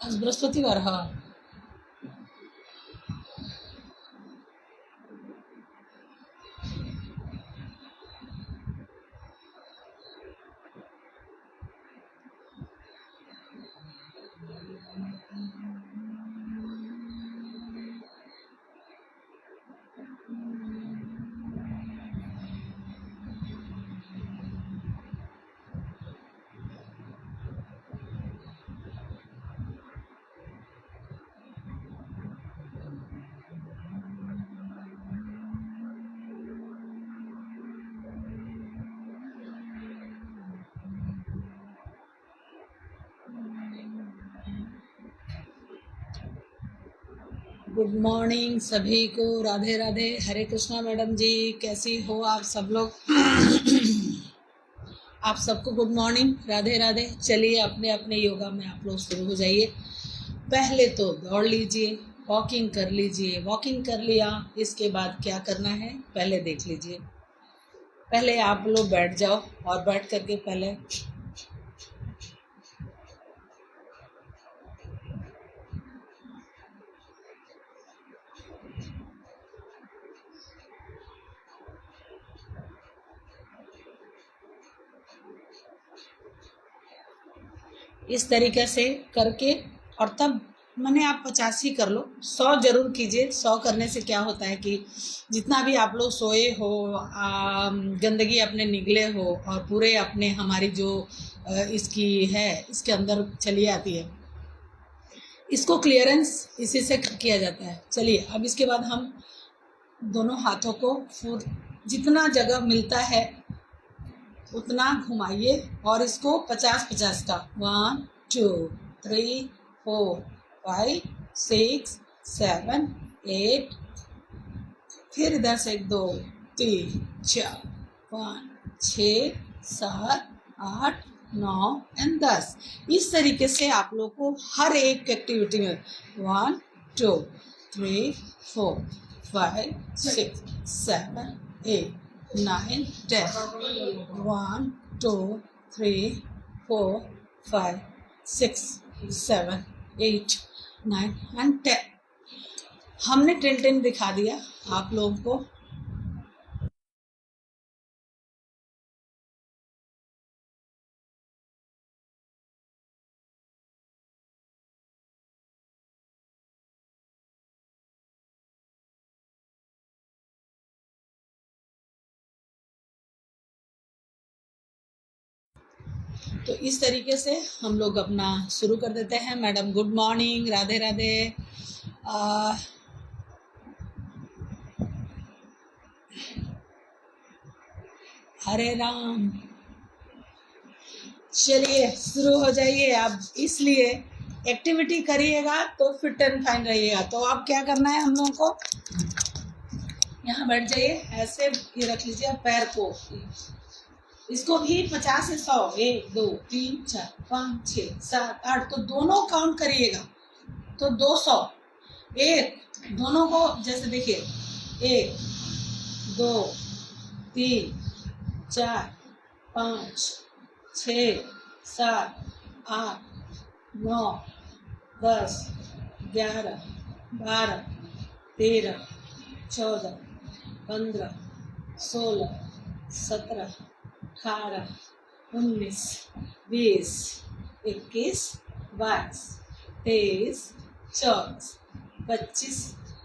आज बृहस्पतिवार। हाँ, गुड मॉर्निंग सभी को, राधे राधे, हरे कृष्णा। मैडम जी कैसी हो आप सब लोग? आप सबको गुड मॉर्निंग, राधे राधे। चलिए अपने अपने योगा में आप लोग शुरू हो जाइए। पहले तो दौड़ लीजिए, वॉकिंग कर लीजिए। वॉकिंग कर लिया, इसके बाद क्या करना है पहले देख लीजिए। पहले आप लोग बैठ जाओ और बैठ करके पहले इस तरीके से करके, और तब मैंने आप 50 ही कर लो, 100 जरूर कीजिए। 100 करने से क्या होता है कि जितना भी आप लोग सोए हो, गंदगी अपने निकले हो और पूरे अपने हमारी जो इसकी है इसके अंदर चली आती है, इसको क्लियरेंस इसी से किया जाता है। चलिए अब इसके बाद हम दोनों हाथों को जितना जगह मिलता है उतना घुमाइए और इसको 50-50 का 1 2 3 4 5 6 7 8, फिर इधर से 2 3 4 5 6 7 8 9 एंड 10। इस तरीके से आप लोग को हर एक एक्टिविटी में 1 2 3 4 5 6 7 8 9 10, 1 2 3 4 5 6 7 8 9 एंड 10। हमने 10 दिखा दिया आप लोगों को। तो इस तरीके से हम लोग अपना शुरू कर देते हैं। Madam good morning, Radhe Radhe. Hare Ram. चलिए शुरू हो जाइए। अब इसलिए एक्टिविटी करिएगा तो फिट एंड फाइन रहिएगा। तो अब क्या करना है हम लोगों को, यहाँ बैठ जाइए, ऐसे ये रख लीजिए पैर को। इसको भी 50 से 100, 1 2 3 4 5 6 7 8, तो दोनों काउंट करिएगा तो 200। एक दोनों को जैसे देखिए, 1 2 3 4 5 6 7 8 9 10 11 12 13 14 15 16 17 18 19 20 21 22 23 24 25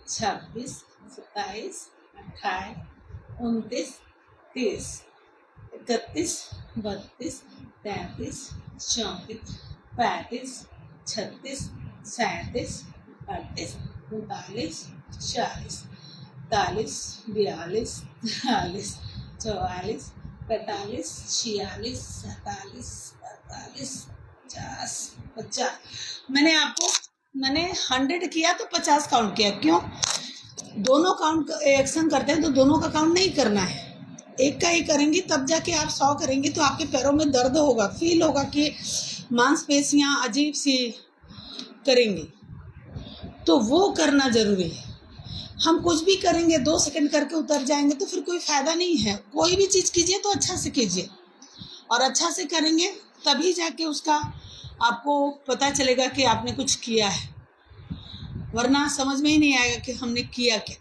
26 27 28 29 30 31 32 33 34 35 36 37 38 39 40 41 42 43 44 45 46 47 48 50 50। मैंने 100 किया तो 50 काउंट किया। क्यों? दोनों काउंट एक्शन करते हैं तो दोनों का काउंट नहीं करना है, एक का ही करेंगे। तब जाके आप 100 करेंगे तो आपके पैरों में दर्द होगा, फील होगा कि मांसपेशियां अजीब सी करेंगी, तो वो करना जरूरी है। हम कुछ भी करेंगे 2 सेकंड करके उतर जाएंगे तो फिर कोई फायदा नहीं है। कोई भी चीज़ कीजिए तो अच्छा से कीजिए, और अच्छा से करेंगे तभी जाके उसका आपको पता चलेगा कि आपने कुछ किया है, वरना समझ में ही नहीं आएगा कि हमने किया क्या।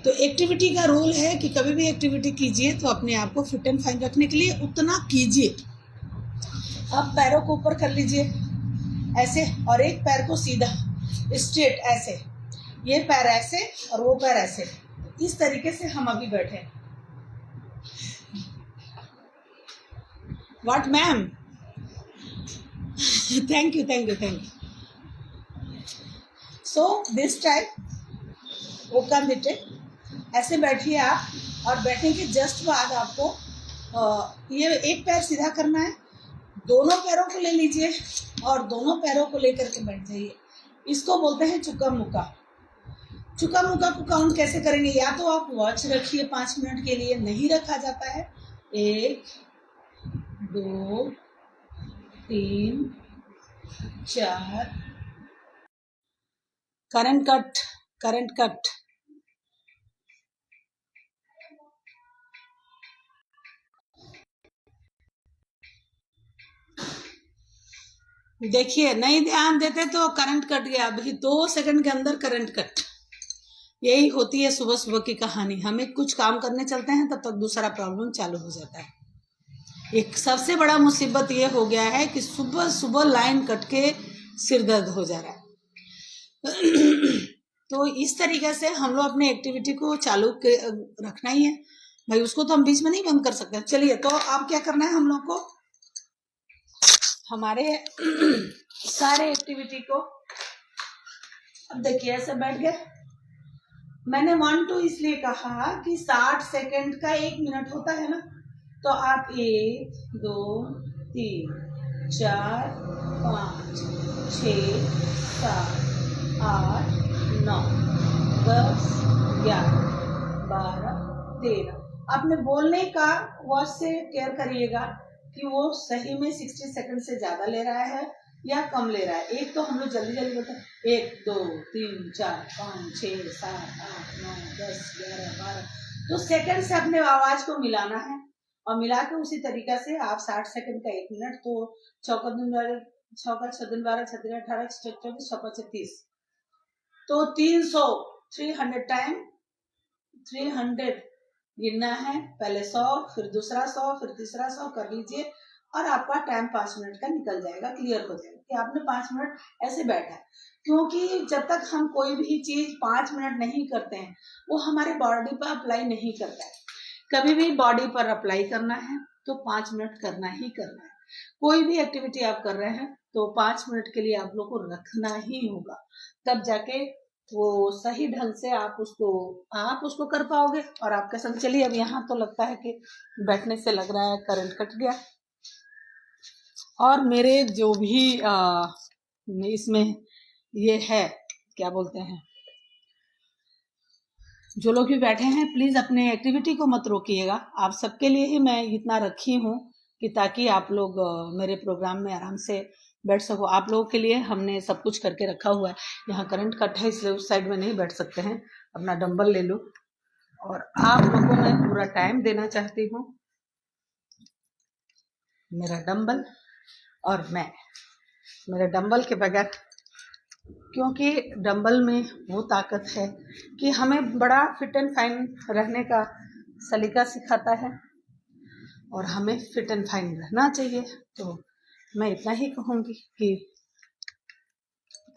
तो एक्टिविटी का रूल है कि कभी भी एक्टिविटी कीजिए तो अपने आप को फिट एंड फाइन रखने के लिए उतना कीजिए। अब पैरों को ऊपर कर लीजिए ऐसे, और एक पैर को सीधा स्ट्रेट ऐसे, ये पैर ऐसे और वो पैर ऐसे, इस तरीके से हम अभी बैठे। What ma'am? Thank you thank you thank you. So this type वो कर देते ऐसे बैठिए आप, और बैठने के जस्ट बाद आपको ये एक पैर सीधा करना है, दोनों पैरों को ले लीजिए और दोनों पैरों को लेकर के बैठ जाइए। इसको बोलते हैं चुका मुका। चुका मुका को काउंट कैसे करेंगे? या तो आप वॉच रखिए 5 मिनट के लिए, नहीं रखा जाता है। 1 2 3 4। Current cut, current cut. देखिए, नहीं ध्यान देते तो करंट कट गया। अभी 2 सेकंड के अंदर करंट कट। यही होती है सुबह सुबह की कहानी। हमें कुछ काम करने चलते हैं तब तक दूसरा प्रॉब्लम चालू हो जाता है। एक सबसे बड़ा मुसीबत ये हो गया है कि सुबह सुबह लाइन कट के सिर दर्द हो जा रहा है। तो इस तरीके से हम लोग अपने एक्टिविटी को चालू रखना ही है भाई, उसको तो हम बीच में नहीं बंद कर सकते। चलिए, तो अब क्या करना है हम लोग को, हमारे सारे एक्टिविटी को, अब देखिए ऐसे बैठ गए। मैंने 1 2 इसलिए कहा कि 60 सेकंड का 1 मिनट होता है ना, तो आप 1 2 3 4 5 6 7 8 9 10 11 12 13। अपने बोलने का वॉच से केयर करिएगा कि वो सही में 60 सेकंड से ज्यादा ले रहा है या कम ले रहा है। एक तो हम लोग जल्दी जल्दी बोलते हैं 1 2 3 4 5 6 7 8 9 10 11 12, तो सेकंड से अपने आवाज को मिलाना है, और मिला के उसी तरीका से आप 60 सेकंड का 1 मिनट, तो चौका 6 दिन 12 6 दिन 18 24 6 30, तो 300 टाइम 300 गिनना है। पहले 100, फिर दूसरा 100, फिर तीसरा 100 कर लीजिए, और आपका टाइम 5 मिनट का निकल जाएगा, क्लियर हो जाएगा कि आपने 5 मिनट ऐसे बैठा है। क्योंकि जब तक हम कोई भी चीज 5 मिनट नहीं करते हैं वो हमारे बॉडी पर अप्लाई नहीं करता है। कभी भी बॉडी पर अप्लाई करना है तो 5 मिनट करना ही करना है। कोई भी एक्टिविटी आप कर रहे हैं तो 5 मिनट के लिए आप लोग को रखना ही होगा, तब जाके वो सही ढंग से आप उसको कर पाओगे और आपके संग। चलिए, अब यहाँ तो लगता है कि बैठने से लग रहा है करंट कट गया, और मेरे जो भी इसमें ये है क्या बोलते हैं, जो लोग भी बैठे हैं प्लीज अपने एक्टिविटी को मत रोकिएगा। आप सबके लिए ही मैं इतना रखी हूँ कि ताकि आप लोग मेरे प्रोग्राम में आराम से बैठ सको। आप लोगों के लिए हमने सब कुछ करके रखा हुआ है। यहाँ करंट कट है इसलिए उस साइड में नहीं बैठ सकते हैं। अपना डंबल ले लो, और आप लोगों को मैं पूरा टाइम देना चाहती हूँ मेरा डंबल और मैं। मेरे डंबल के बगैर, क्योंकि डंबल में वो ताकत है कि हमें बड़ा फिट एंड फाइन रहने का सलीका सिखाता है और हमें फिट एंड फाइन रहना चाहिए। तो मैं इतना ही कहूँगी कि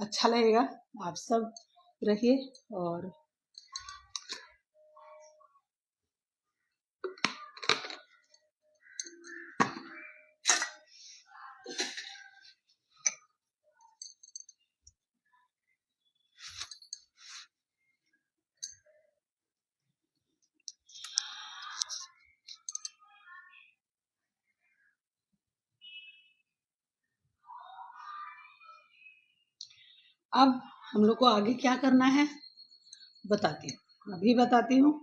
अच्छा लगेगा, आप सब रहिए। और अब हम लोग को आगे क्या करना है बताती हूँ, अभी बताती हूँ।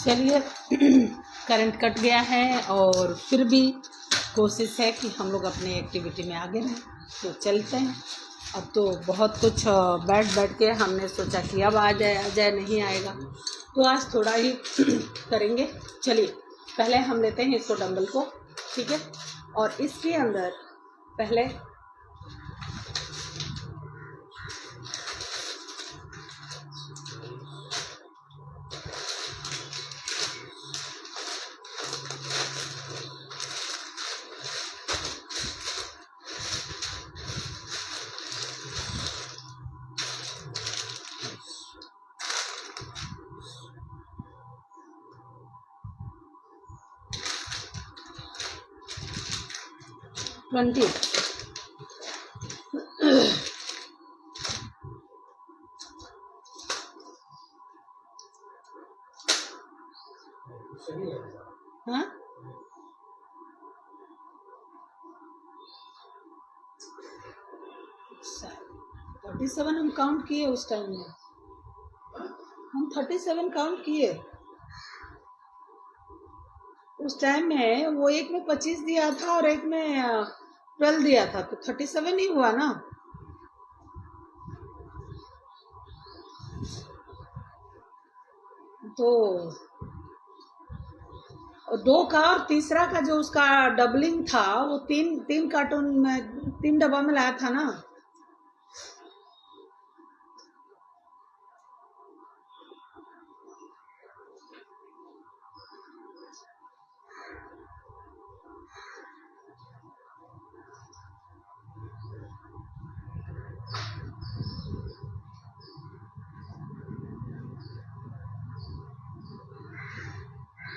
चलिए करंट कट गया है और फिर भी कोशिश है कि हम लोग अपनी एक्टिविटी में आगे रहें, तो चलते हैं। अब तो बहुत कुछ बैठ के हमने सोचा कि अब आ जाए नहीं आएगा, तो आज थोड़ा ही करेंगे। चलिए पहले हम लेते हैं इसको डंबल को, ठीक है, और इसके अंदर पहले 20 हाँ 37 हम काउंट किए उस टाइम में, हम 37 काउंट किए उस टाइम में। वो एक में 25 दिया था और एक में 12 दिया था, तो 37 ही हुआ ना। तो 2 का और तीसरा का जो उसका डबलिंग था वो तीन कार्टून में 3 डब्बा में लाया था ना।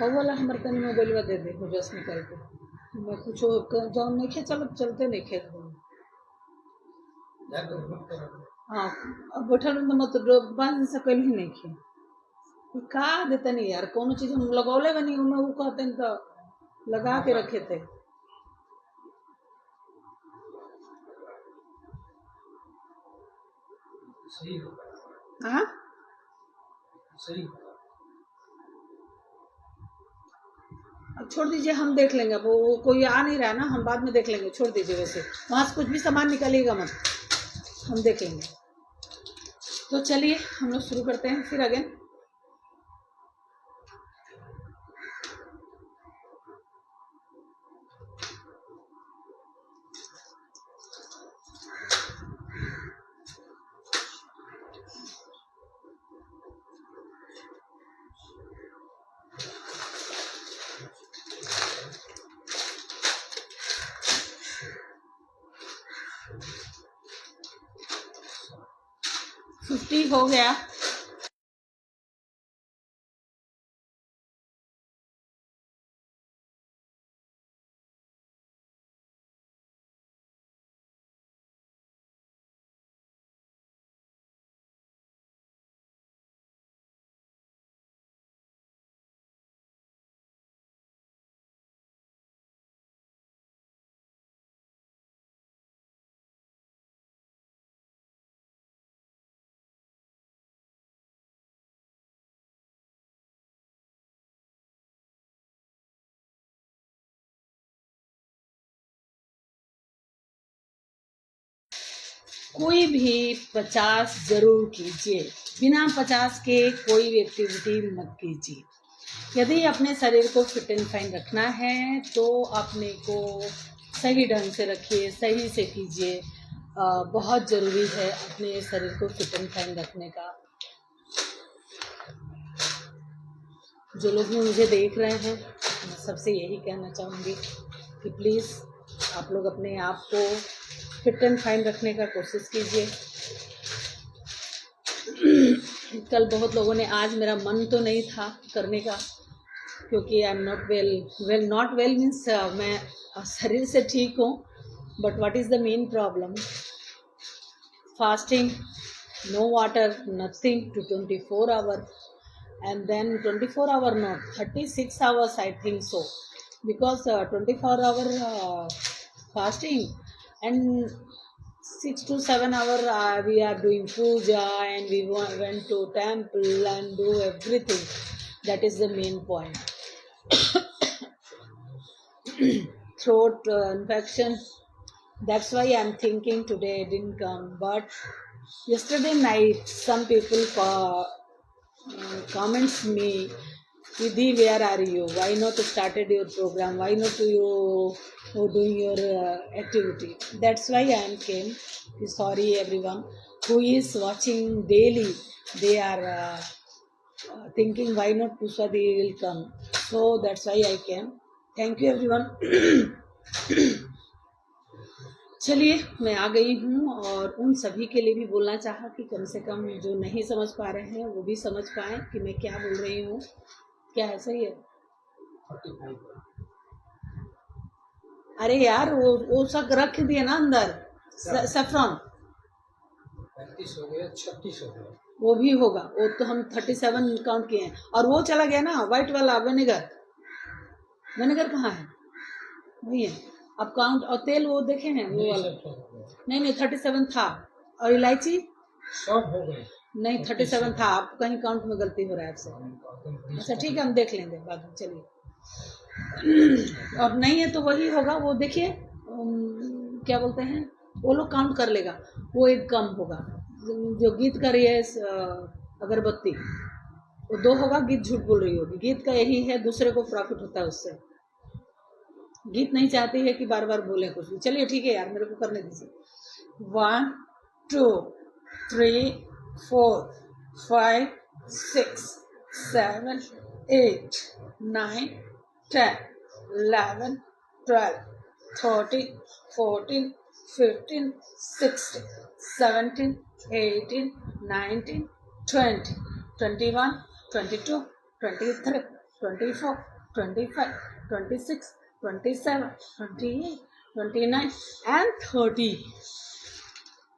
वो वाला हमारे तनी मोबाइल दे दे जस्ट निकल के मैं कुछ जौन नहीं खे चलते नहीं खे। हाँ अब बैठल में मत बांध सकल ही नहीं खे का देते नहीं यार, कौन चीज हम लगौले बनी उनमें वो कहते हैं तो लगा के रखे थे। हाँ सही, अब छोड़ दीजिए, हम देख लेंगे। अब वो कोई आ नहीं रहा ना, हम बाद में देख लेंगे, छोड़ दीजिए। वैसे वहाँ से कुछ भी सामान निकलेगा मत, हम देख लेंगे। तो चलिए हम लोग शुरू करते हैं फिर अगेन। फिफ्टी हो गया। कोई भी 50 जरूर कीजिए, बिना 50 के कोई भी एक्टिविटी मत कीजिए। यदि अपने शरीर को फिट एंड फाइन रखना है तो अपने को सही ढंग से रखिए, सही से कीजिए। बहुत ज़रूरी है अपने शरीर को फिट एंड फाइन रखने का। जो लोग भी मुझे देख रहे हैं मैं सबसे यही कहना चाहूँगी कि प्लीज़ आप लोग अपने आप को फिट एंड फाइन रखने का कोशिश कीजिए। कल बहुत लोगों ने, आज मेरा मन तो नहीं था करने का क्योंकि I am not well not well means मैं शरीर से ठीक हूँ, but what is the main problem, fasting, no water, nothing to 24 hour and then 24 hour not 36 hours I think so, because 24 hour fasting and 6 to 7 hour we are doing puja and we went to temple and do everything, That is the main point. Throat infection. That's why I'm thinking today I didn't come. But yesterday night, some people comments me, Vidhi, where are you? Why not started your program? Why not you doing your activity? That's why I came. Sorry everyone who is watching daily. They are thinking why not Pushpa Devi will come. So that's why I came. Thank you everyone. चलिए मैं आ गई हूँ और उन सभी के लिए भी बोलना चाहा कि कम से कम जो नहीं समझ पा रहे हैं वो भी समझ पाए कि मैं क्या बोल रही हूँ. क्या है सही है? अरे यार वो सब रख दिए ना अंदर सैफरॉन 35 हो गया 36 हो गया वो भी होगा. वो तो हम 37 काउंट किए हैं. और वो चला गया ना व्हाइट वाला विनेगर. विनेगर कहाँ है? वही है. अब काउंट और तेल वो देखे हैं वो वाला. नहीं 37 था. और इलायची सब हो गए. नहीं 37 था. आप कहीं काउंट में गलती हो रहा है आपसे. अच्छा ठीक है हम देख लेंगे बाद में. चलिए और नहीं है तो वही होगा. वो देखिए क्या बोलते हैं वो लोग काउंट कर लेगा. वो एक कम होगा. जो गीत कर रही है अगरबत्ती वो 2 होगा. गीत झूठ बोल रही होगी. गीत का यही है दूसरे को प्रॉफिट होता है उससे. गीत नहीं चाहती है कि बार बार बोले कुछ भी. चलिए ठीक है यार मेरे को करने दीजिए. 1 2 3 4 5 6 7 8 9 10 11 12 13 14 15 16 17 18 19 20 21 22 23 24 25 26 27 28 29 and 30.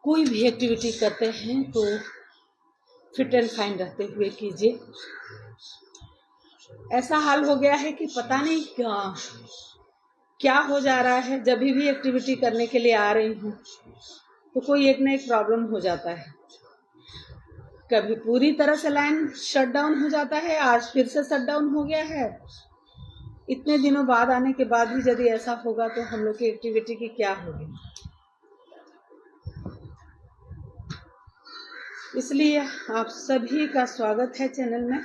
कोई भी एक्टिविटी करते हैं तो फिट एंड फाइन रहते हुए कीजिए. ऐसा हाल हो गया है कि पता नहीं क्या हो जा रहा है. जब भी एक्टिविटी करने के लिए आ रही हूँ तो कोई एक ना एक प्रॉब्लम हो जाता है. कभी पूरी तरह से लाइन शट डाउन हो जाता है. आज फिर से शट डाउन हो गया है. इतने दिनों बाद आने के बाद भी यदि ऐसा होगा तो हम लोग की एक्टिविटी की क्या होगी. इसलिए आप सभी का स्वागत है चैनल में.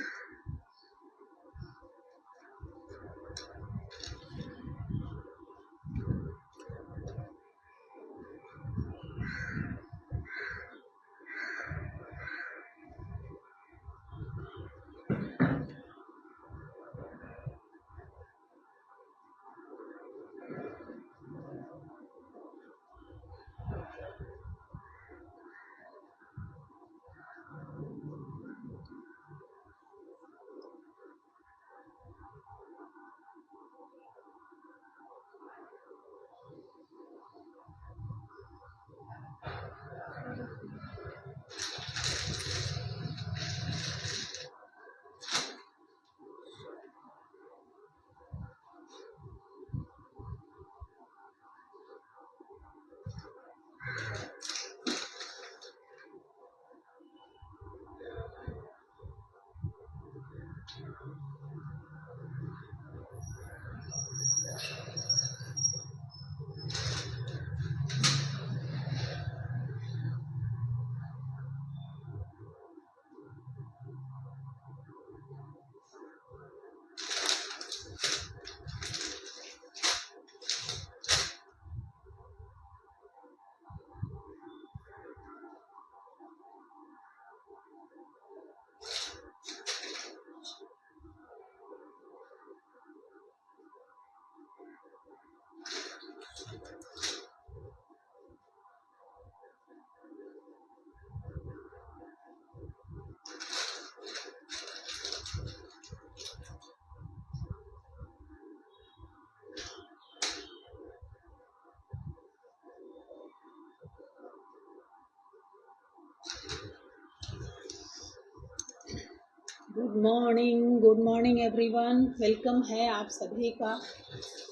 Good morning everyone. वेलकम है आप सभी का.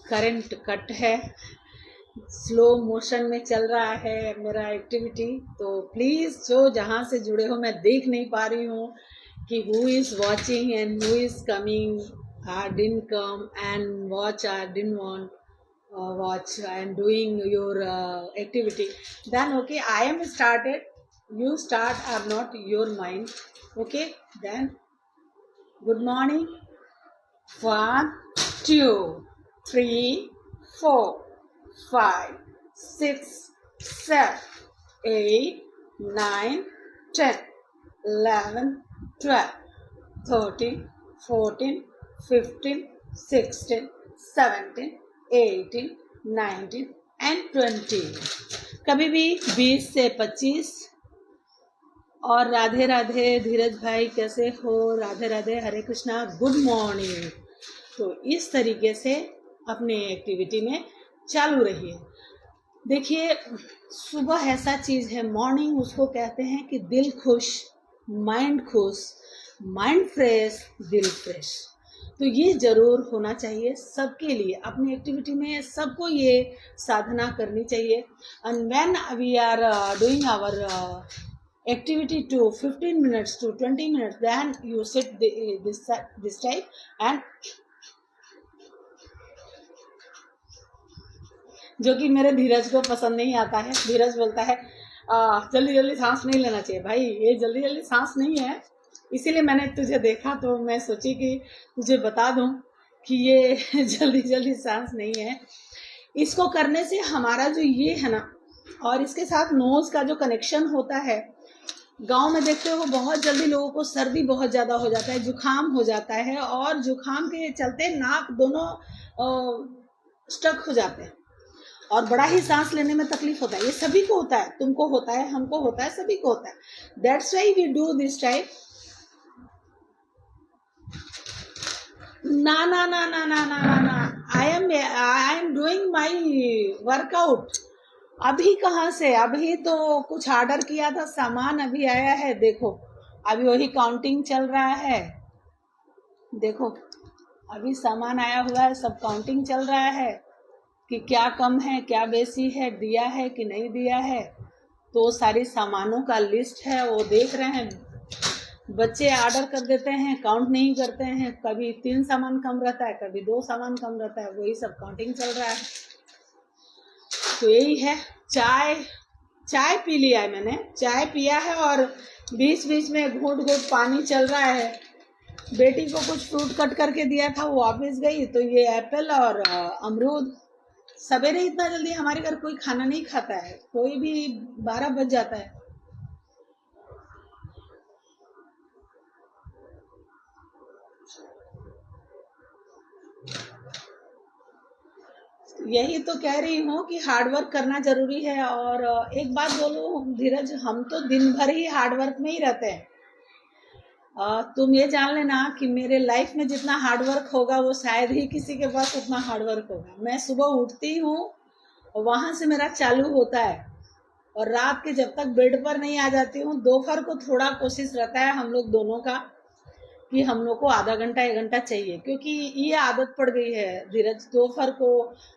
करंट कट है. स्लो मोशन में चल रहा है मेरा एक्टिविटी. तो प्लीज़ जो जहाँ से जुड़े हो मैं देख नहीं पा रही हूँ कि who is watching and who is coming or didn't come and watch or didn't want watch and doing your activity, then okay, I am started, you start or not your mind. Okay, then good morning. 1 2 3 4 5 6 7 8 9 10 11 12 13 14 15 16 17 18 19 and 20. कभी भी 20 से 25. और राधे राधे धीरज भाई, कैसे हो? राधे राधे, हरे Krishna, good morning. तो इस तरीके से अपने एक्टिविटी में चालू रहिए. देखिए, सुबह ऐसा चीज़ है, मॉर्निंग उसको कहते हैं कि दिल खुश, माइंड फ्रेश, दिल फ्रेश. तो ये ज़रूर होना चाहिए सबके लिए. अपनी एक्टिविटी में सबको ये साधना करनी चाहिए. And when we are doing our activity to 15 minutes to 20 minutes, then you sit this type. And जो कि मेरे धीरज को पसंद नहीं आता है. धीरज बोलता है जल्दी जल्दी सांस नहीं लेना चाहिए. भाई, ये जल्दी जल्दी सांस नहीं है, इसीलिए मैंने तुझे देखा तो मैं सोची कि तुझे बता दूं कि ये जल्दी जल्दी सांस नहीं है. इसको करने से हमारा जो ये है ना, और इसके साथ नोज का जो कनेक्शन होता है, गांव में देखते हो बहुत जल्दी लोगों को सर्दी बहुत ज़्यादा हो जाता है, जुकाम हो जाता है, और जुकाम के चलते नाक दोनों स्टक हो जाते हैं और बड़ा ही सांस लेने में तकलीफ होता है. ये सभी को होता है, तुमको होता है, हमको होता है, सभी को होता है. That's why we do this type. ना ना ना ना ना ना ना ना, I am doing my workout. अभी कहाँ से? अभी तो कुछ ऑर्डर किया था, सामान अभी आया है. देखो, अभी वही काउंटिंग चल रहा है. देखो, अभी सामान आया हुआ है, सब काउंटिंग चल रहा है कि क्या कम है, क्या बेसी है, दिया है कि नहीं दिया है. तो सारी सामानों का लिस्ट है, वो देख रहे हैं. बच्चे ऑर्डर कर देते हैं, काउंट नहीं करते हैं. कभी 3 सामान कम रहता है, कभी 2 सामान कम रहता है. वही सब काउंटिंग चल रहा है. तो यही है. चाय पी लिया है मैंने, चाय पिया है, और बीच बीच में घूट घूट पानी चल रहा है. बेटी को कुछ फ्रूट कट करके दिया था, वो ऑफिस गई, तो ये एप्पल और अमरूद. सवेरे इतना जल्दी हमारे घर कोई खाना नहीं खाता है, कोई भी 12 बज जाता है. यही तो कह रही हूँ कि हार्ड वर्क करना जरूरी है. और एक बात बोलूँ धीरज, हम तो दिन भर ही हार्ड वर्क में ही रहते हैं. तुम ये जान लेना कि मेरे लाइफ में जितना हार्ड वर्क होगा वो शायद ही किसी के पास उतना हार्ड वर्क होगा. मैं सुबह उठती हूँ, वहाँ से मेरा चालू होता है, और रात के जब तक बेड पर नहीं आ जाती हूँ. दोपहर को थोड़ा कोशिश रहता है हम लोग दोनों का कि हम लोग को आधा घंटा 1 घंटा चाहिए, क्योंकि ये आदत पड़ गई है धीरज. दोपहर को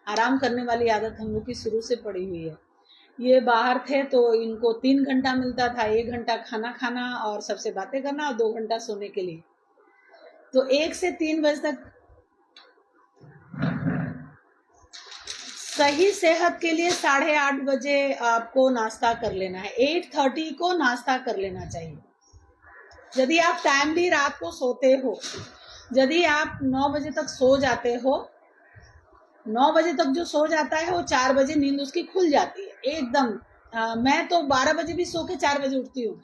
आराम करने वाली आदत हम लोग की शुरू से पड़ी हुई है. ये बाहर थे तो इनको 3 घंटा मिलता था. 1 घंटा खाना खाना और सबसे बातें करना, और 2 घंटा सोने के लिए. तो 1 से 3 बजे तक सही सेहत के लिए 8:30 बजे आपको नाश्ता कर लेना है. 8:30 को नाश्ता कर लेना चाहिए. यदि आप टाइमली रात को सोते हो, यदि आप 9 बजे तक सो जाते हो, 9 बजे तक जो सो जाता है वो 4 बजे नींद उसकी खुल जाती है एकदम. मैं तो 12 बजे भी सो के 4 बजे उठती हूँ.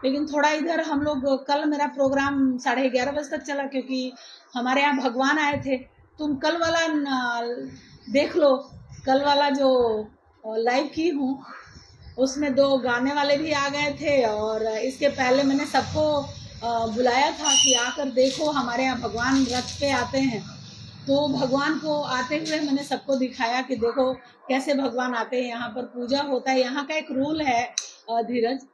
लेकिन थोड़ा इधर हम लोग, कल मेरा प्रोग्राम 11:30 बजे तक चला, क्योंकि हमारे यहाँ भगवान आए थे. तुम कल वाला देख लो, कल वाला जो लाइव की हूँ उसमें 2 गाने वाले भी आ गए थे. और इसके पहले मैंने सबको बुलाया था कि आकर देखो, हमारे यहाँ भगवान रथ पे आते हैं. तो भगवान को आते हुए मैंने सबको दिखाया कि देखो कैसे भगवान आते हैं. यहाँ पर पूजा होता है. यहाँ का एक रूल है धीरज,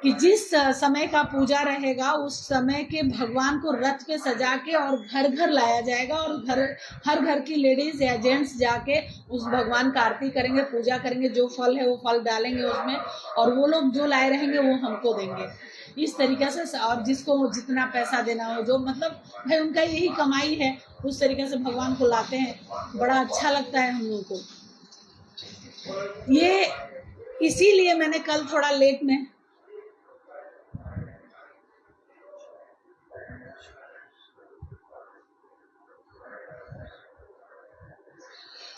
कि जिस समय का पूजा रहेगा उस समय के भगवान को रथ पे सजा के और घर घर लाया जाएगा, और हर घर की लेडीज या जेंट्स जाके उस भगवान का आरती करेंगे, पूजा करेंगे. जो फल है वो फल डालेंगे उसमें, और वो लोग जो लाए रहेंगे वो हमको देंगे. इस तरीके से। और जिसको जितना पैसा देना हो, जो मतलब भाई उनका यही कमाई है, उस तरीके से भगवान को लाते हैं। बड़ा अच्छा लगता है हम लोगों को। ये इसीलिए मैंने कल थोड़ा लेट में,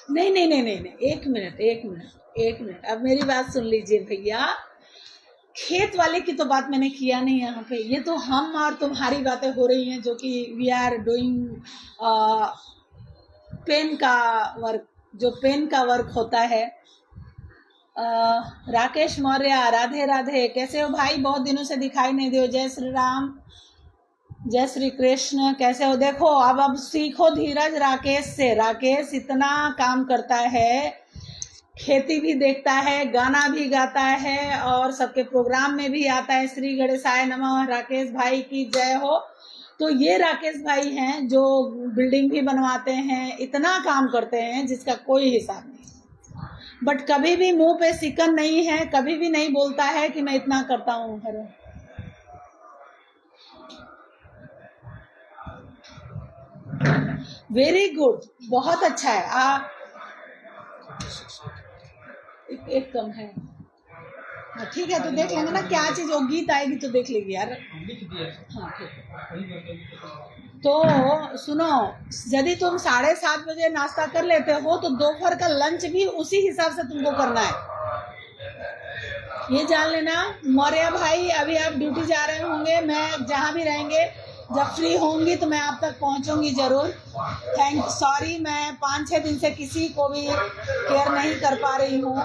नहीं नहीं नहीं नहीं नहीं, एक मिनट एक मिनट एक मिनट, अब मेरी बात सुन लीजिए भैया। खेत वाले की तो बात मैंने किया नहीं यहाँ पे। ये तो हम और तुम्हारी बातें हो रही हैं, जो कि वी आर डूइंग पेन का वर्क, जो पेन का वर्क होता है। राकेश मौर्य, राधे राधे, कैसे हो भाई? बहुत दिनों से दिखाई नहीं दे। जय श्री राम, जय श्री कृष्ण, कैसे हो? देखो अब सीखो धीरज राकेश से। राकेश इतना काम करता है, खेती भी देखता है, गाना भी गाता है, और सबके प्रोग्राम में भी आता है। श्री गणेशाय नमः। राकेश भाई की जय हो। तो ये राकेश भाई हैं जो बिल्डिंग भी बनवाते हैं, इतना काम करते हैं जिसका कोई हिसाब नहीं। बट कभी भी मुंह पे सिकन नहीं है, कभी भी नहीं बोलता है कि मैं इतना करता हूँ। वेरी गुड, बहुत अच्छा है। आप एक कम है, ठीक है, तो देख लेंगे ना क्या चीज वो गीत आएगी तो देख लेगी यार। हाँ ठीक। तो सुनो, यदि तुम 7:30 बजे नाश्ता कर लेते हो तो दोपहर का लंच भी उसी हिसाब से तुमको करना है, ये जान लेना। मौर्य भाई अभी आप ड्यूटी जा रहे होंगे, मैं जहाँ भी रहेंगे जब फ्री होंगी तो मैं आप तक पहुँचूंगी जरूर। सॉरी, मैं 5-6 दिन से किसी को भी केयर नहीं कर पा रही हूँ।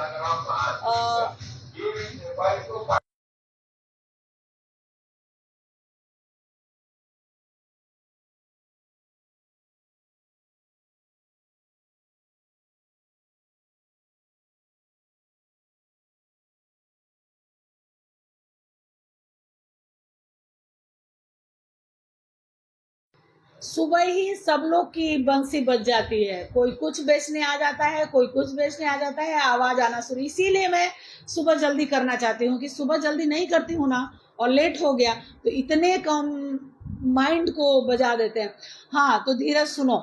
सुबह ही सब लोग की बंसी बज जाती है, कोई कुछ बेचने आ जाता है, कोई कुछ बेचने आ जाता है, आवाज आना शुरू। इसीलिए मैं सुबह जल्दी करना चाहती हूँ, कि सुबह जल्दी नहीं करती हूँ ना और लेट हो गया तो इतने कम माइंड को बजा देते हैं। हाँ तो धीरज सुनो।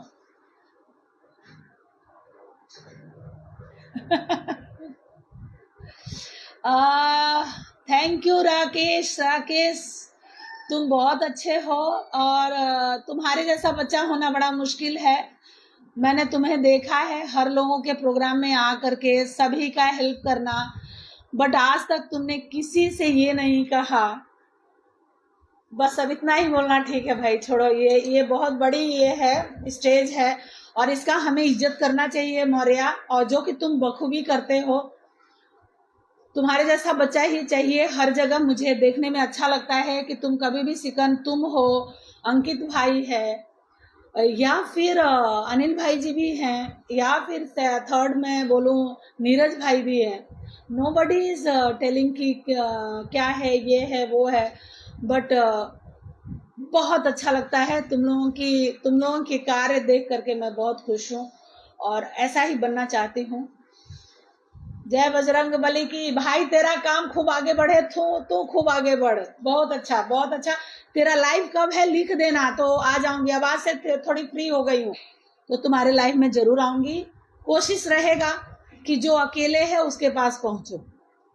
Thank you Rakesh. राकेश तुम बहुत अच्छे हो, और तुम्हारे जैसा बच्चा होना बड़ा मुश्किल है। मैंने तुम्हें देखा है हर लोगों के प्रोग्राम में आ करके सभी का हेल्प करना, बट आज तक तुमने किसी से ये नहीं कहा। बस अब इतना ही बोलना, ठीक है भाई, छोड़ो। ये बहुत बड़ी ये है, स्टेज है, और इसका हमें इज्जत करना चाहिए मौर्या। और जो कि तुम बखूबी करते हो, तुम्हारे जैसा बच्चा ही चाहिए हर जगह। मुझे देखने में अच्छा लगता है कि तुम कभी भी सिकन, तुम हो, अंकित भाई है, या फिर अनिल भाई जी भी हैं, या फिर थर्ड में बोलूं नीरज भाई भी है। नोबडी इज टेलिंग कि क्या है, ये है, वो है, बट बहुत अच्छा लगता है तुम लोगों की कार्य देख करके मैं बहुत खुश हूँ, और ऐसा ही बनना चाहती हूँ। जय बजरंग बली की। भाई तेरा काम खूब आगे बढ़े, तू खूब आगे बढ़। बहुत अच्छा बहुत अच्छा। तेरा लाइव कब है लिख देना, तो आ जाऊंगी। अब आज से थोड़ी फ्री हो गई हूँ तो तुम्हारे लाइव में जरूर आऊंगी। कोशिश रहेगा कि जो अकेले है उसके पास पहुंचो।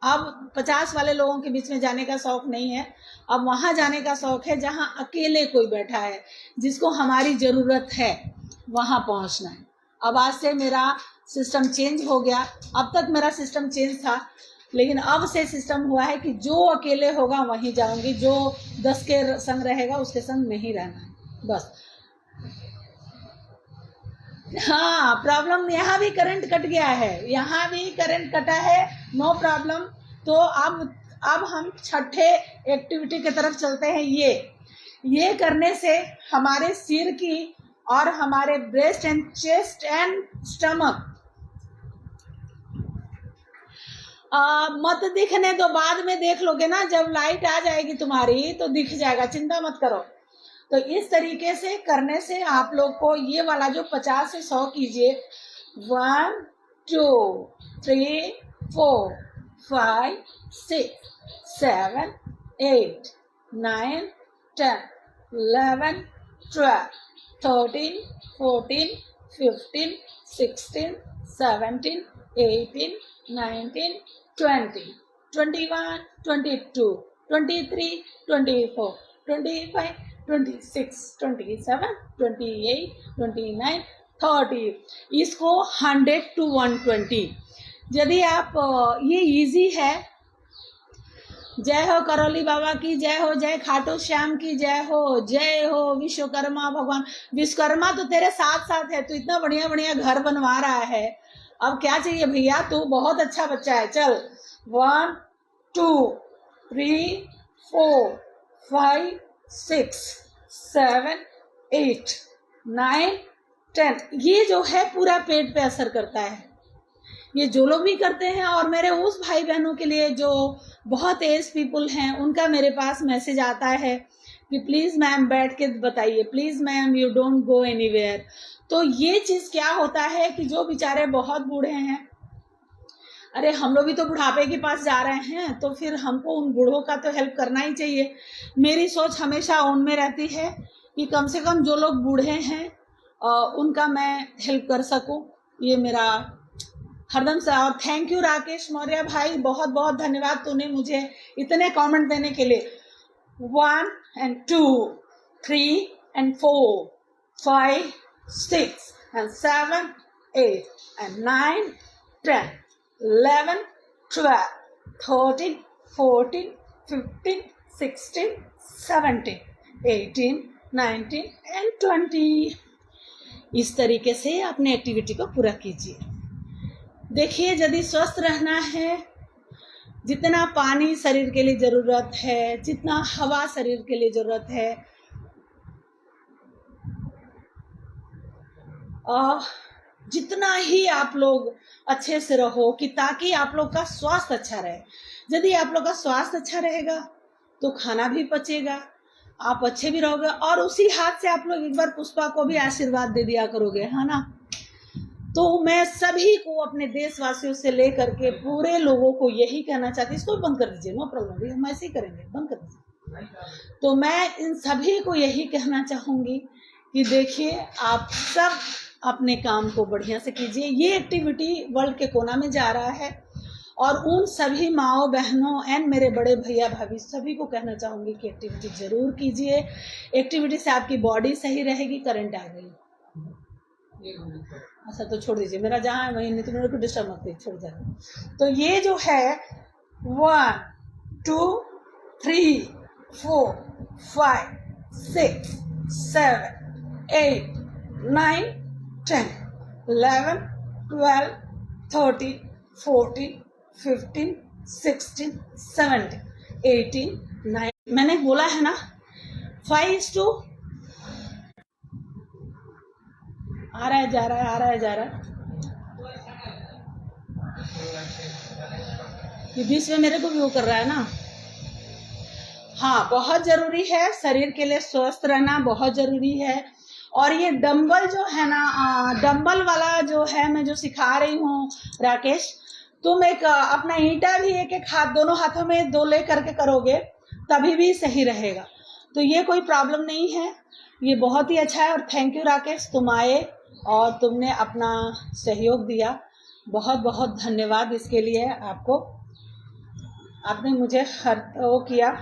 अब 50 वाले लोगों के बीच में जाने का शौक नहीं है, अब वहां जाने का शौक है जहां अकेले कोई बैठा है, जिसको हमारी जरूरत है, वहां पहुंचना है। अब आज से मेरा सिस्टम चेंज हो गया। अब तक मेरा सिस्टम चेंज था, लेकिन अब से सिस्टम हुआ है कि जो अकेले होगा वहीं जाऊंगी, जो 10 के संग रहेगा उसके संग नहीं रहना है बस। हाँ, प्रॉब्लम यहाँ भी करंट कट गया है, यहाँ भी करंट कटा है, नो प्रॉब्लम। तो अब हम छठे एक्टिविटी की तरफ चलते हैं। ये करने से हमारे सिर की और हमारे breast and chest and stomach मत दिखने दो, बाद में देख लोगे ना, जब लाइट आ जाएगी तुम्हारी तो दिख जाएगा, चिंता मत करो। तो इस तरीके से करने से आप लोग को ये वाला जो 50 से 100 कीजिए। 1 2 3 4 5 6 7 8 9, 10, 11, 12, 13, 14, 15, 16, 17, 18, 19, 20, 21, 22, 23, 24, 25, 26, 27, 28, 29, 30. इसको 100 to 120. यदि आप ये इजी है। जय हो करौली बाबा की जय हो, जय खाटू श्याम की जय हो विश्वकर्मा भगवान। विश्वकर्मा तो तेरे साथ साथ है, तू इतना बढ़िया बढ़िया घर बनवा रहा है, अब क्या चाहिए भैया, तू बहुत अच्छा बच्चा है। चल 1 2 3 4 5 6 7 8 9 10। ये जो है पूरा पेट पे असर करता है, ये जो लोग भी करते हैं। और मेरे उस भाई बहनों के लिए जो बहुत एज पीपल हैं, उनका मेरे पास मैसेज आता है कि प्लीज़ मैम बैठ के बताइए, please ma'am you don't go anywhere. तो ये चीज़ क्या होता है कि जो बेचारे बहुत बूढ़े हैं, अरे हम लोग भी तो बुढ़ापे के पास जा रहे हैं, तो फिर हमको उन बूढ़ों का तो हेल्प करना ही चाहिए। मेरी सोच हमेशा उनमें रहती है कि कम से कम जो लोग बूढ़े हैं उनका मैं हेल्प कर सकूं। ये मेरा हरदम से। और थैंक यू राकेश मौर्य भाई, बहुत बहुत धन्यवाद तूने मुझे इतने कमेंट देने के लिए। 1 and 2 3 and 4 5 6 and 7 8 and 9 10 11 12 13 14 15 16 17 18 19 and 20। इस तरीके से अपने एक्टिविटी को पूरा कीजिए। देखिए, यदि स्वस्थ रहना है, जितना पानी शरीर के लिए ज़रूरत है, जितना हवा शरीर के लिए ज़रूरत है, जितना ही आप लोग अच्छे से रहो कि ताकि आप लोग का स्वास्थ्य अच्छा रहे। यदि आप लोग का स्वास्थ्य अच्छा रहेगा तो खाना भी पचेगा, आप अच्छे भी रहोगे। और उसी हाथ से आप लोग एक बार पुष्पा को भी आशीर्वाद दे दिया करोगे, है ना। तो मैं सभी को, अपने देशवासियों से लेकर के पूरे लोगों को यही कहना चाहती, इसको बंद कर दीजिए, नो प्रॉब्लम, हम ऐसे ही करेंगे, बंद कर दीजिए। तो मैं इन सभी को यही कहना चाहूँगी कि देखिए, आप सब अपने काम को बढ़िया से कीजिए। ये एक्टिविटी वर्ल्ड के कोना में जा रहा है, और उन सभी माओ बहनों एंड मेरे बड़े भैया भाभी सभी को कहना चाहूँगी कि एक्टिविटी ज़रूर कीजिए। एक्टिविटी से आपकी बॉडी सही रहेगी। करंट आ गई, अच्छा तो छोड़ दीजिए, मेरा जहाँ है वहीं, नहीं तो मेरे को डिस्टर्ब मत कीजिए, छोड़ जाए। तो ये जो है 1 2 3 4 5 6 7 8 9 10 11 12 13 14 15 16 17 18 9। मैंने बोला है ना 5:2 आ रहा है जा रहा है, आ रहा है जा रहा है। ये बीच में मेरे को भी वो कर रहा है ना। हाँ, बहुत ज़रूरी है, शरीर के लिए स्वस्थ रहना बहुत ज़रूरी है। और ये डंबल जो है ना, डंबल वाला जो है, मैं जो सिखा रही हूँ राकेश, तुम एक अपना ईंटा भी एक एक हाथ, दोनों हाथों में 2 ले करके करोगे तभी भी सही रहेगा। तो ये कोई प्रॉब्लम नहीं है, ये बहुत ही अच्छा है। और थैंक यू राकेश, तुम आए और तुमने अपना सहयोग दिया, बहुत बहुत धन्यवाद इसके लिए आपको। आपने मुझे हर वो किया।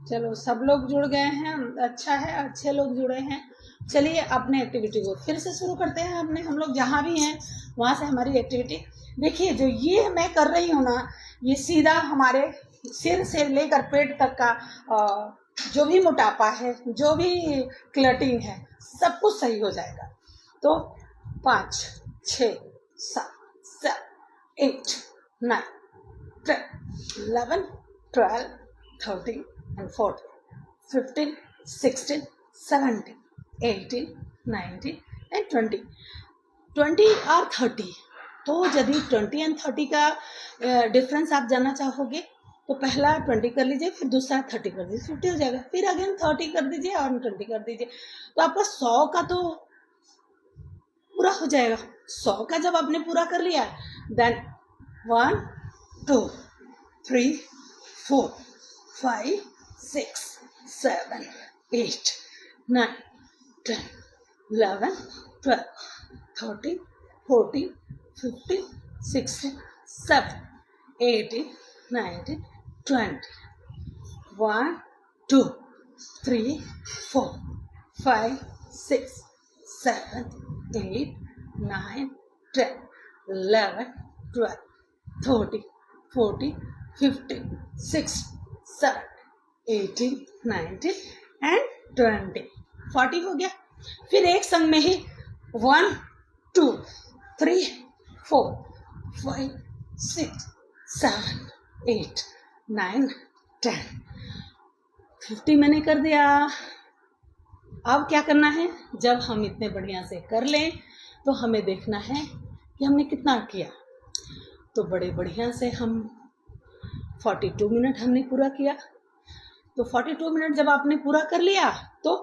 चलो, सब लोग जुड़ गए हैं, अच्छा है, अच्छे लोग जुड़े हैं। चलिए अपने एक्टिविटी को फिर से शुरू करते हैं। हम लोग जहाँ भी हैं वहाँ से हमारी एक्टिविटी देखिए। जो ये मैं कर रही हूँ ना, ये सीधा हमारे सिर से लेकर पेट तक का जो भी मोटापा है, जो भी क्लटिंग है, सब कुछ सही हो जाएगा। तो 5 6 7 8, 9, 10, 11, 12, 13 and 14, 15, 16, 17, 18, 19 and 20. 20 और 30. तो यदि 20 एंड 30 का डिफरेंस आप जानना चाहोगे तो पहला 20 कर लीजिए, फिर दूसरा 30 कर दीजिए, 50 हो जाएगा, फिर अगेन 30 कर दीजिए और 20 कर दीजिए, तो आपका 100 का तो पूरा हो जाएगा. 100 का जब आपने पूरा कर लिया देन 1, 2, 3, 4, 5, 6, 7, 8, 9, 10, 11, 12, 13, 14, 15, 16, 17, 18, 19, 20. 1, 2, 3, 4, 5, 6, 7, 8, 9, 10, 11, 12, 13, 14, 15, 16, 17, 18, 19 and 20. 40 हो गया. फिर एक संग में ही 1, 2, 3, 4, 5, 6, 7, 8, 9, 10. 50 मैंने कर दिया. अब क्या करना है, जब हम इतने बढ़िया से कर लें तो हमें देखना है कि हमने कितना किया. तो बड़े बढ़िया से हम 42 मिनट हमने पूरा किया. तो 42 मिनट जब आपने पूरा कर लिया तो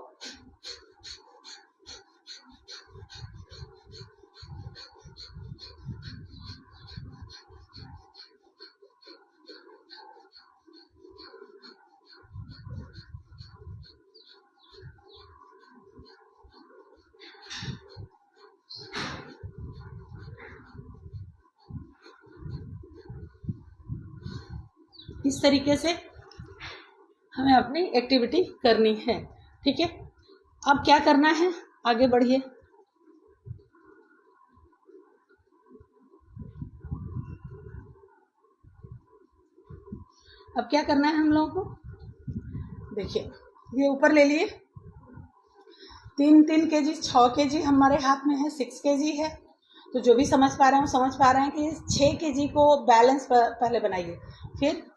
इस तरीके से हमें अपनी एक्टिविटी करनी है. ठीक है, अब क्या करना है, आगे बढ़िए. अब क्या करना है हम लोगों को, देखिए ये ऊपर ले लिए 3 kg, 6 kg हमारे हाथ में है, 6 kg है. तो जो भी समझ पा रहे हैं वो समझ पा रहे हैं कि 6 kg को बैलेंस पहले बनाइए. फिर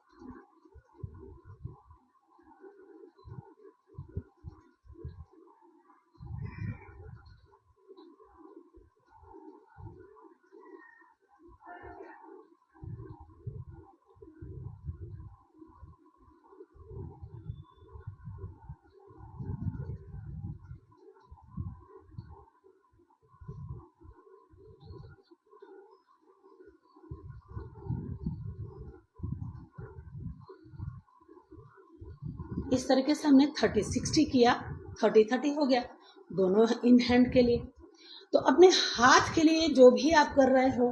इस तरीके से हमने 30-60 किया, 30-30 हो गया दोनों इन हैंड के लिए. तो अपने हाथ के लिए जो भी आप कर रहे हो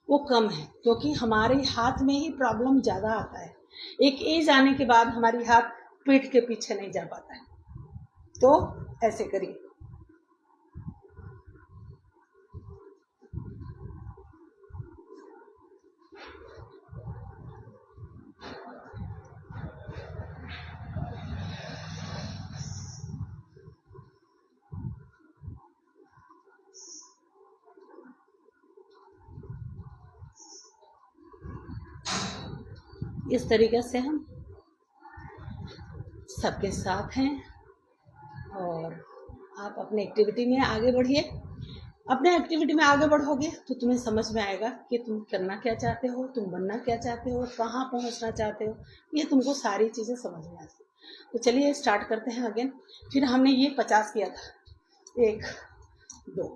वो कम है, क्योंकि हमारे हाथ में ही प्रॉब्लम ज़्यादा आता है. एक एज आने के बाद हमारी हाथ पीठ के पीछे नहीं जा पाता है. तो ऐसे करिए. इस तरीके से हम सबके साथ हैं और आप अपने एक्टिविटी में आगे बढ़िए. अपने एक्टिविटी में आगे बढ़ोगे तो तुम्हें समझ में आएगा कि तुम करना क्या चाहते हो, तुम बनना क्या चाहते हो, कहाँ पहुँचना चाहते हो. ये तुमको सारी चीज़ें समझ में आती. तो चलिए स्टार्ट करते हैं अगेन. फिर हमने ये 50 किया था. 1, 2,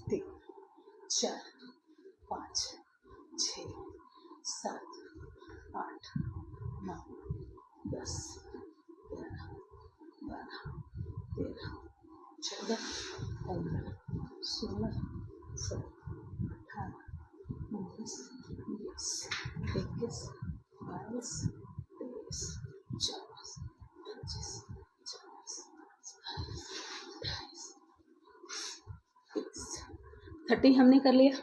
3, 4, 5, 6, 7, 8, 9, 10, 11, 12, 13, 14, 15, 16, 17, 18, 19, 20, 21, 22, 23, 24, 25, 26, 27, 28, 30 हमने कर लिया.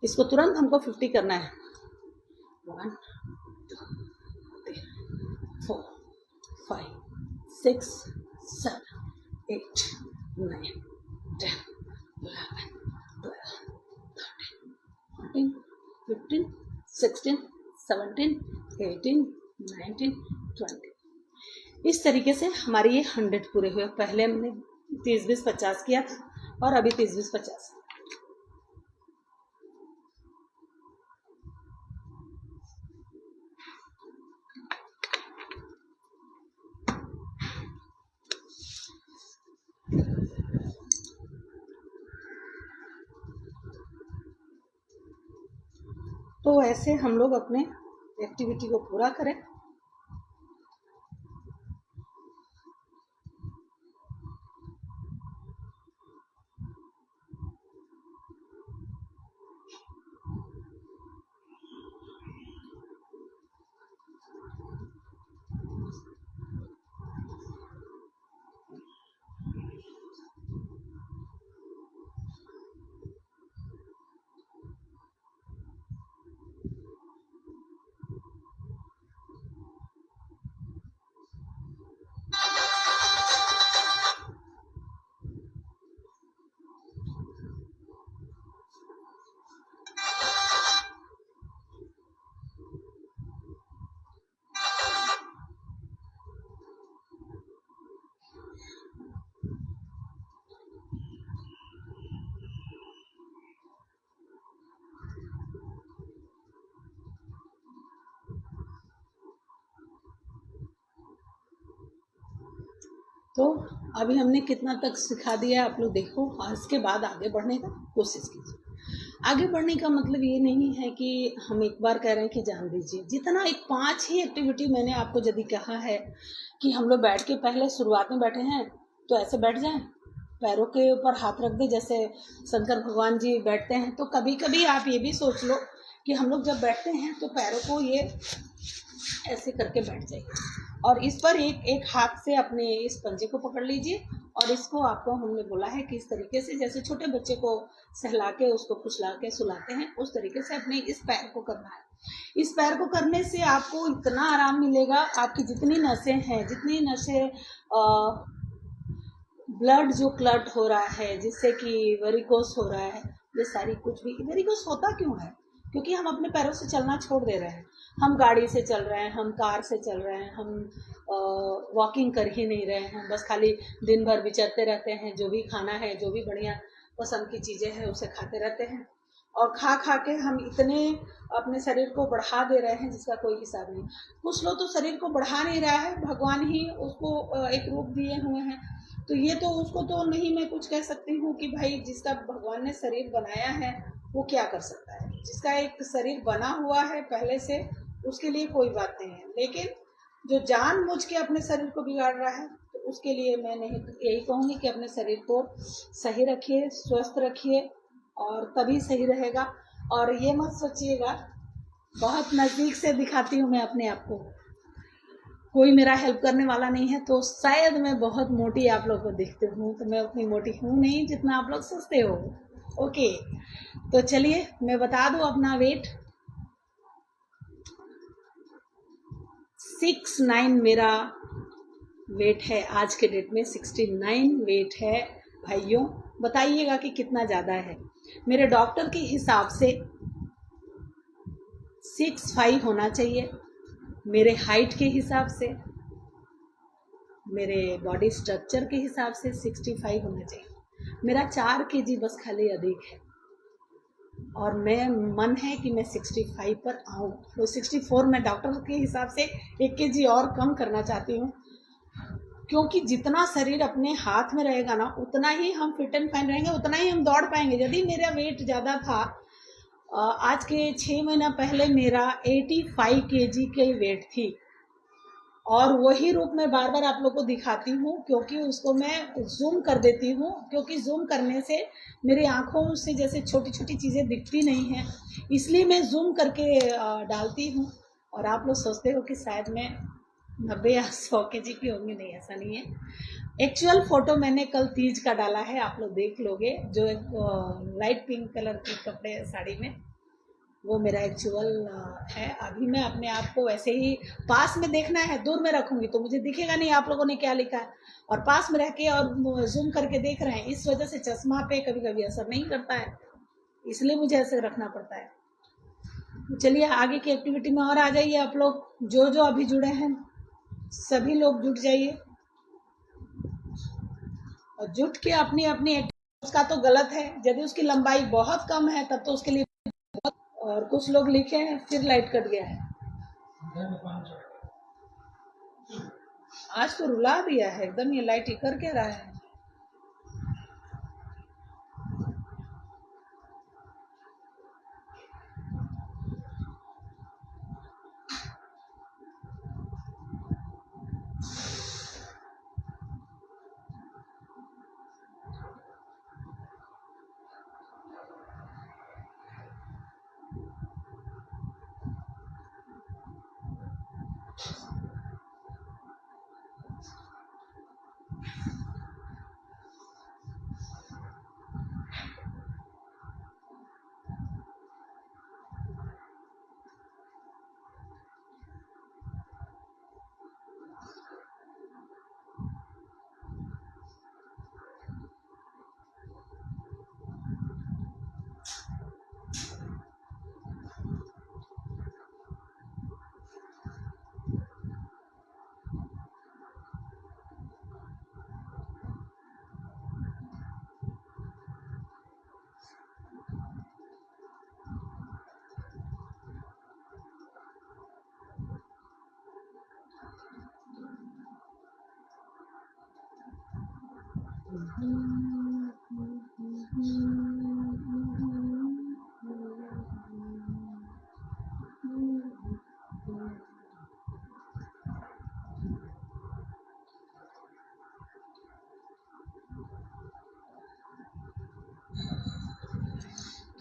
इसको तुरंत हमको 50 करना है. 1, 2, 3, 4, 5, 6, 7, 8, 9, 10, 11, 12, 13, 14, 16, 17, 18, 19, 20। इस तरीके से हमारे ये 100 पूरे हुए। पहले हमने 30, 20, 50 किया था और अभी 30, 20, 50। तो ऐसे हम लोग अपने एक्टिविटी को पूरा करें। तो अभी हमने कितना तक सिखा दिया आप लोग देखो, और इसके बाद आगे बढ़ने का कोशिश कीजिए। आगे बढ़ने का मतलब ये नहीं है कि हम एक बार कह रहे हैं कि जान दीजिए। जितना एक 5 ही एक्टिविटी मैंने आपको यदि कहा है कि हम लोग बैठ के, पहले शुरुआत में बैठे हैं तो ऐसे बैठ जाएं, पैरों के ऊपर हाथ रख दे जैसे शंकर भगवान जी बैठते हैं। तो कभी कभी आप ये भी सोच लो कि हम लोग जब बैठते हैं तो पैरों को ये ऐसे करके बैठ जाइए और इस पर एक हाथ से अपने इस पंजे को पकड़ लीजिए और इसको आपको हमने बोला है कि इस तरीके से जैसे छोटे बच्चे को सहला के उसको फुसला के सुलाते हैं उस तरीके से अपने इस पैर को करना है। इस पैर को करने से आपको इतना आराम मिलेगा, आपकी जितनी नसें हैं, जितनी नसें ब्लड जो क्लट हो रहा है जिससे कि वेरिकोस हो रहा है, ये सारी कुछ भी वेरिकोस होता क्यों है? क्योंकि हम अपने पैरों से चलना छोड़ दे रहे हैं। हम गाड़ी से चल रहे हैं, हम कार से चल रहे हैं, हम वॉकिंग कर ही नहीं रहे हैं, बस खाली दिन भर विचरते रहते हैं। जो भी खाना है, जो भी बढ़िया पसंद की चीज़ें हैं उसे खाते रहते हैं और खा खा के हम इतने अपने शरीर को बढ़ा दे रहे हैं जिसका कोई हिसाब नहीं। कुछ लोग तो शरीर को बढ़ा नहीं रहा है, भगवान ही उसको एक रूप दिए हुए हैं। तो ये तो उसको तो नहीं मैं कुछ कह सकती हूँ कि भाई जिसका भगवान ने शरीर बनाया है वो क्या कर सकता है। जिसका एक शरीर बना हुआ है पहले से उसके लिए कोई बात नहीं है, लेकिन जो जानबूझ के अपने शरीर को बिगाड़ रहा है तो उसके लिए मैं नहीं, यही कहूँगी कि अपने शरीर को सही रखिए, स्वस्थ रखिए और तभी सही रहेगा। और ये मत सोचिएगा, बहुत नज़दीक से दिखाती हूँ मैं अपने आप को, कोई मेरा हेल्प करने वाला नहीं है तो शायद मैं बहुत मोटी आप लोग को दिखती हूँ, तो मैं उतनी मोटी हूँ नहीं जितना आप लोग सोचते हो। ओके, तो चलिए मैं बता दूँ अपना वेट। 69 मेरा वेट है आज के डेट में, 69 वेट है भाइयों। बताइएगा कि कितना ज़्यादा है। मेरे डॉक्टर के हिसाब से 65 होना चाहिए, मेरे हाइट के हिसाब से, मेरे बॉडी स्ट्रक्चर के हिसाब से 65 होना चाहिए। मेरा 4 kg बस खाली अधिक है और मैं मन है कि मैं 65 पर आऊँ। तो 64 मैं डॉक्टर के हिसाब से 1 kg और कम करना चाहती हूँ, क्योंकि जितना शरीर अपने हाथ में रहेगा ना उतना ही हम फिट एंड फाइन रहेंगे, उतना ही हम दौड़ पाएंगे। यदि मेरा वेट ज़्यादा था, आज के 6 महीना पहले मेरा 85 kg की वेट थी और वही रूप मैं बार बार आप लोग को दिखाती हूँ क्योंकि उसको मैं जूम कर देती हूँ, क्योंकि जूम करने से मेरी आँखों से जैसे छोटी छोटी चीज़ें दिखती नहीं हैं, इसलिए मैं जूम करके डालती हूँ। और आप लोग सोचते हो कि शायद मैं 90 या 100 kg की होंगी, नहीं ऐसा नहीं है। एक्चुअल फ़ोटो मैंने कल तीज का डाला है, आप लोग देख लोगे, जो एक लाइट पिंक कलर के कपड़े साड़ी में, वो मेरा एक्चुअल है। अभी मैं अपने आप को वैसे ही पास में देखना है, दूर में रखूंगी तो मुझे दिखेगा नहीं आप लोगों ने क्या लिखा है, और पास में रह के और जूम करके देख रहे हैं, इस वजह से चश्मा पे कभी कभी असर नहीं करता है, इसलिए मुझे ऐसे रखना पड़ता है। चलिए आगे की एक्टिविटी में और आ जाइए आप लोग, जो जो अभी जुड़े हैं सभी लोग जुट जाइए और जुट के अपनी अपनी उसका तो गलत है, यदि उसकी लंबाई बहुत कम है तब तो उसके लिए। और कुछ लोग लिखे हैं फिर लाइट कट गया है, आज तो रुला दिया है एकदम, ये लाइट ही कर क्या रहा है।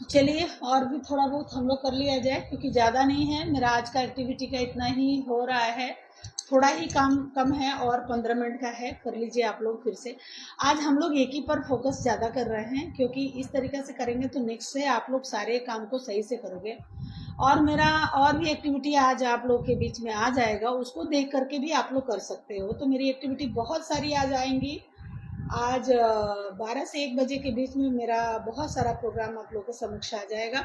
चलिए और भी थोड़ा बहुत हम लोग कर लिया जाए, क्योंकि ज़्यादा नहीं है मेरा आज का एक्टिविटी का, इतना ही हो रहा है, थोड़ा ही काम कम है और 15 मिनट का है, कर लीजिए आप लोग फिर से। आज हम लोग एक ही पर फोकस ज़्यादा कर रहे हैं, क्योंकि इस तरीके से करेंगे तो नेक्स्ट से आप लोग सारे काम को सही से करोगे। और मेरा और भी एक्टिविटी आज आप लोग के बीच में आ जाएगा, उसको देख करके भी आप लोग कर सकते हो। तो मेरी एक्टिविटी बहुत सारी आज आएंगी। आज 12 से 1 बजे के बीच में मेरा बहुत सारा प्रोग्राम आप लोगों के समक्ष आ जाएगा,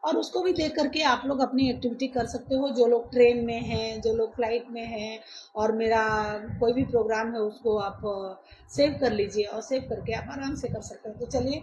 और उसको भी देख करके आप लोग अपनी एक्टिविटी कर सकते हो। जो लोग ट्रेन में हैं, जो लोग फ्लाइट में हैं, और मेरा कोई भी प्रोग्राम है उसको आप सेव कर लीजिए, और सेव करके आप आराम से कर सकते हो। तो चलिए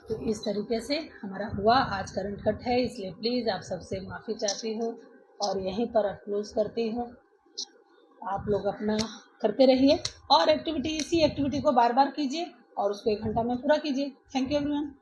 तो इस तरीके से हमारा हुआ। आज करंट कट है, इसलिए प्लीज़ आप सबसे माफ़ी चाहती हूँ और यहीं पर क्लोज करती हूँ। आप लोग अपना करते रहिए और एक्टिविटी, इसी एक्टिविटी को बार बार कीजिए और उसको 1 घंटा में पूरा कीजिए। Thank you everyone.